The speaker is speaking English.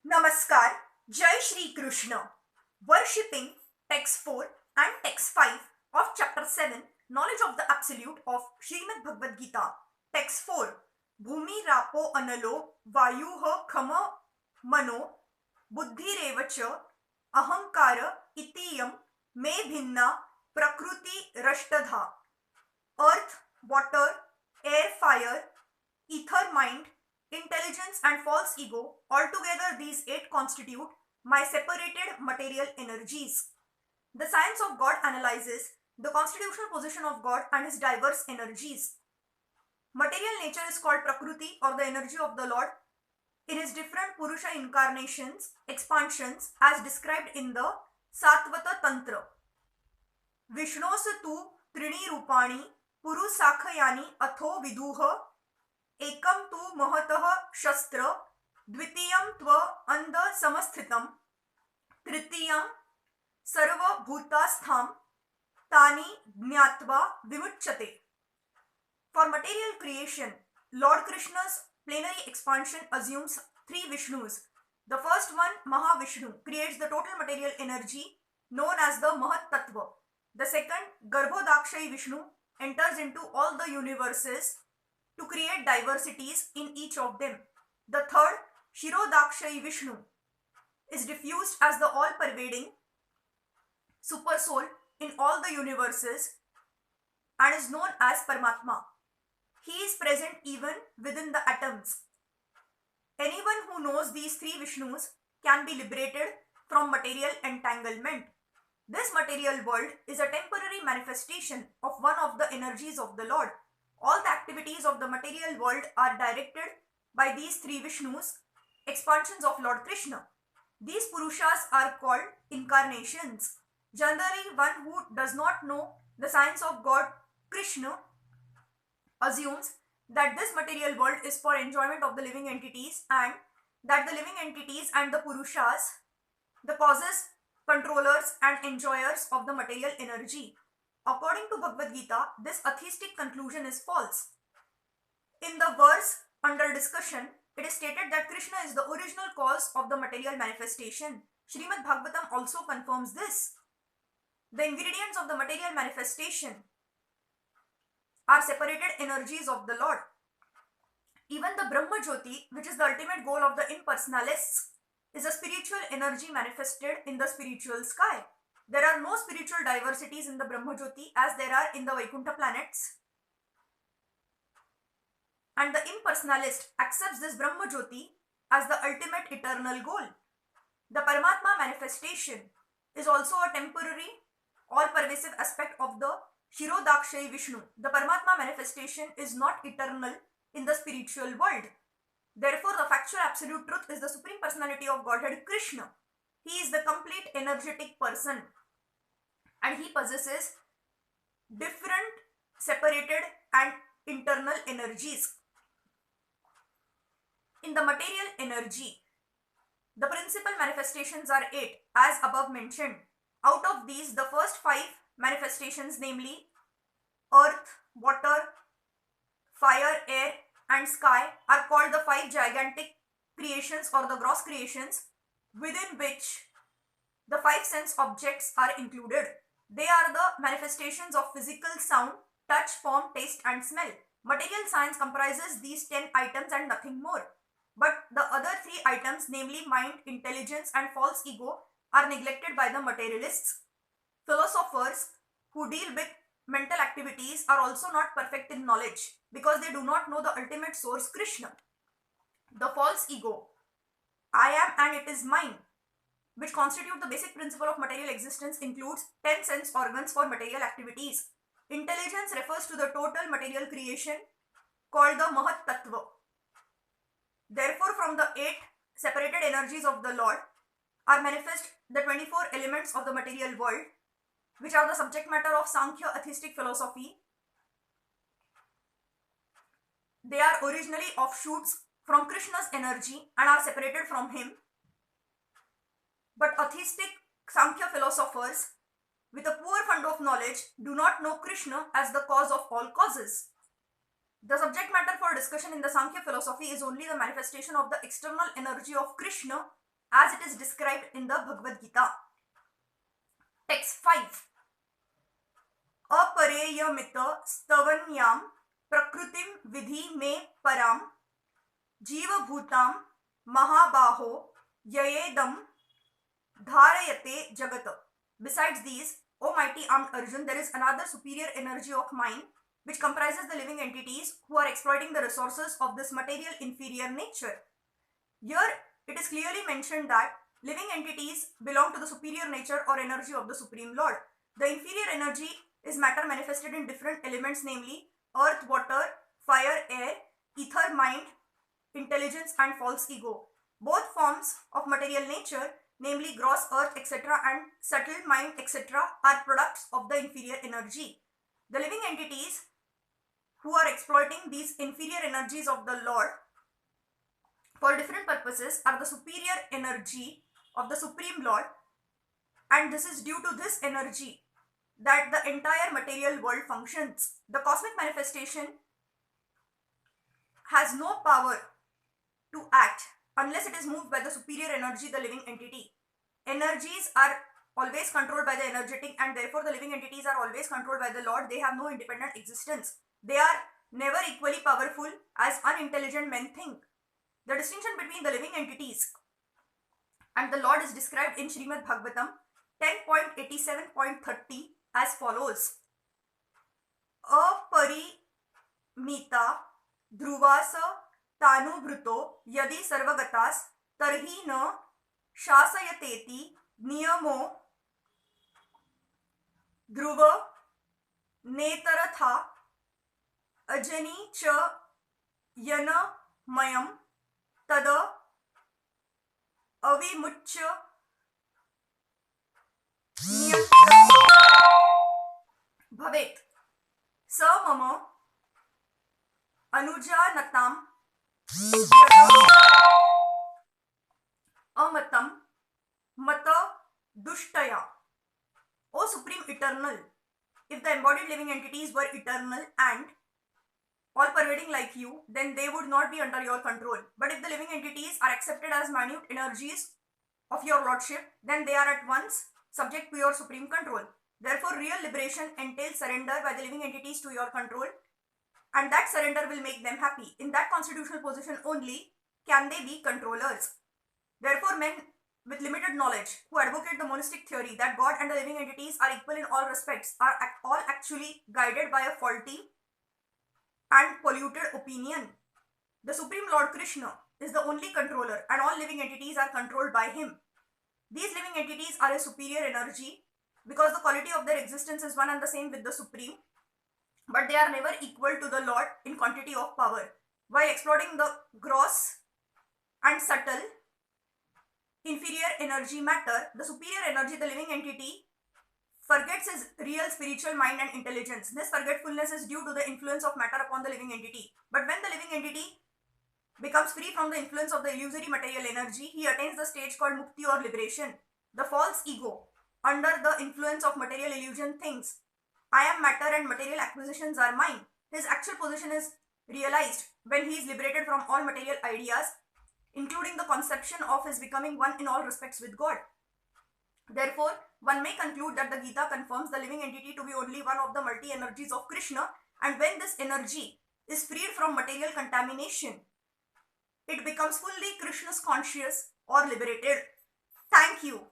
Namaskar, Jai Shri Krishna. Worshipping text 4 and text 5 of chapter 7, Knowledge of the Absolute of Srimad Bhagavad Gita. Text 4. Bhumi rapo analo vayuh khama mano buddhirevacha ahankara itiyam me bhinna prakruti rashtadha. Earth, water, air, fire, ether, mind, intelligence and false ego, altogether these 8 constitute my separated material energies. The science of God analyzes the constitutional position of God and his diverse energies. Material nature is called Prakriti or the energy of the Lord in his different Purusha incarnations, expansions as described in the Satvata Tantra. Vishnos tu trini rupani पुरुषाखयानी अथो विदुह एकम तु महतः शस्त्र द्वितीयं त्व अंध समस्थितम तृतीयं सर्वभूतास्थां तानि ज्ञात्वा विमुच्यते. For material creation, Lord Krishna's plenary expansion assumes 3 Vishnus. The first one, Mahavishnu, creates the total material energy known as the Mahat Tattva. The second, Garbhodakshayi Vishnu, enters into all the universes to create diversities in each of them. The third, Shirodakshayi Vishnu, is diffused as the all-pervading super soul in all the universes and is known as Paramatma. He is present even within the atoms. Anyone who knows these 3 Vishnus can be liberated from material entanglement. This material world is a temporary manifestation of one of the energies of the Lord. All the activities of the material world are directed by these 3 Vishnus, expansions of Lord Krishna. These Purushas are called incarnations. Generally, one who does not know the science of God, Krishna, assumes that this material world is for enjoyment of the living entities and that the living entities and the Purushas, the causes, controllers and enjoyers of the material energy. According to Bhagavad Gita, this atheistic conclusion is false. In the verse under discussion, it is stated that Krishna is the original cause of the material manifestation. Srimad Bhagavatam also confirms this. The ingredients of the material manifestation are separated energies of the Lord. Even the Brahma Jyoti, which is the ultimate goal of the impersonalists, is a spiritual energy manifested in the spiritual sky. There are no spiritual diversities in the Brahma Jyoti as there are in the Vaikuntha planets. And the impersonalist accepts this Brahma Jyoti as the ultimate eternal goal. The Paramatma manifestation is also a temporary, all-pervasive aspect of the Shirodakshayi Vishnu. The Paramatma manifestation is not eternal in the spiritual world. Therefore, the factual absolute truth is the Supreme Personality of Godhead, Krishna. He is the complete energetic person and he possesses different, separated and internal energies. In the material energy, the principal manifestations are 8 as above mentioned. Out of these, the first 5 manifestations, namely earth, water, fire, air and sky, are called the 5 gigantic creations or the gross creations, within which the 5 sense objects are included. They are the manifestations of physical sound, touch, form, taste and smell. Material science comprises these 10 items and nothing more. But the other 3 items, namely mind, intelligence and false ego, are neglected by the materialists. Philosophers who deal with mental activities are also not perfect in knowledge because they do not know the ultimate source, Krishna. The false ego, I am and it is mine, which constitute the basic principle of material existence, includes 10 sense organs for material activities. Intelligence refers to the total material creation called the Mahat Tattva. Therefore, from the 8 separated energies of the Lord are manifest the 24 elements of the material world, which are the subject matter of Sankhya atheistic philosophy. They are originally offshoots from Krishna's energy and are separated from him. But atheistic Sankhya philosophers with a poor fund of knowledge do not know Krishna as the cause of all causes. The subject matter for discussion in the Sankhya philosophy is only the manifestation of the external energy of Krishna as it is described in the Bhagavad Gita. Text 5. Apareyamita stavanyam prakritim vidhi me param jiva bhutam mahabaho yayedam dharayate jagata. Besides these, O mighty armed Arjun, there is another superior energy of mind which comprises the living entities who are exploiting the resources of this material inferior nature. Here it is clearly mentioned that living entities belong to the superior nature or energy of the Supreme Lord. The inferior energy is matter manifested in different elements, namely earth, water, fire, air, ether, mind, intelligence and false ego. Both forms of material nature, namely gross earth etc. and subtle mind etc. are products of the inferior energy. The living entities who are exploiting these inferior energies of the Lord for different purposes are the superior energy of the Supreme Lord, and this is due to this energy that the entire material world functions. The cosmic manifestation has no power to act unless it is moved by the superior energy, the living entity. Energies are always controlled by the energetic, and therefore the living entities are always controlled by the Lord. They have no independent existence. They are never equally powerful as unintelligent men think. The distinction between the living entities and the Lord is described in Srimad Bhagavatam 10.87.30 as follows. Aparimita dhruvasa tanubhruto yadi sarvagatas tarhi na shasayateti niyamo dhruva netaratha ajani cha yana mayam tada avimuchya bhavet sa mama anuja amatam mata dushtaya. O Supreme Eternal, if the embodied living entities were eternal and all pervading like you, then they would not be under your control. But if the living entities are accepted as minute energies of your lordship, then they are at once subject to your supreme control. Therefore, real liberation entails surrender by the living entities to your control, and that surrender will make them happy. In that constitutional position only can they be controllers. Therefore, men with limited knowledge who advocate the monistic theory that God and the living entities are equal in all respects are all actually guided by a faulty and polluted opinion. The Supreme Lord Krishna is the only controller, and all living entities are controlled by him. These living entities are a superior energy because the quality of their existence is one and the same with the Supreme, but they are never equal to the Lord in quantity of power. While exploiting the gross and subtle inferior energy matter, the superior energy, the living entity, forgets his real spiritual mind and intelligence. This forgetfulness is due to the influence of matter upon the living entity. But when the living entity becomes free from the influence of the illusory material energy, he attains the stage called mukti or liberation. The false ego, under the influence of material illusion, thinks, I am matter and material acquisitions are mine. His actual position is realized when he is liberated from all material ideas, including the conception of his becoming one in all respects with God. Therefore, one may conclude that the Gita confirms the living entity to be only one of the multi-energies of Krishna, and when this energy is freed from material contamination, it becomes fully Krishna's conscious or liberated. Thank you.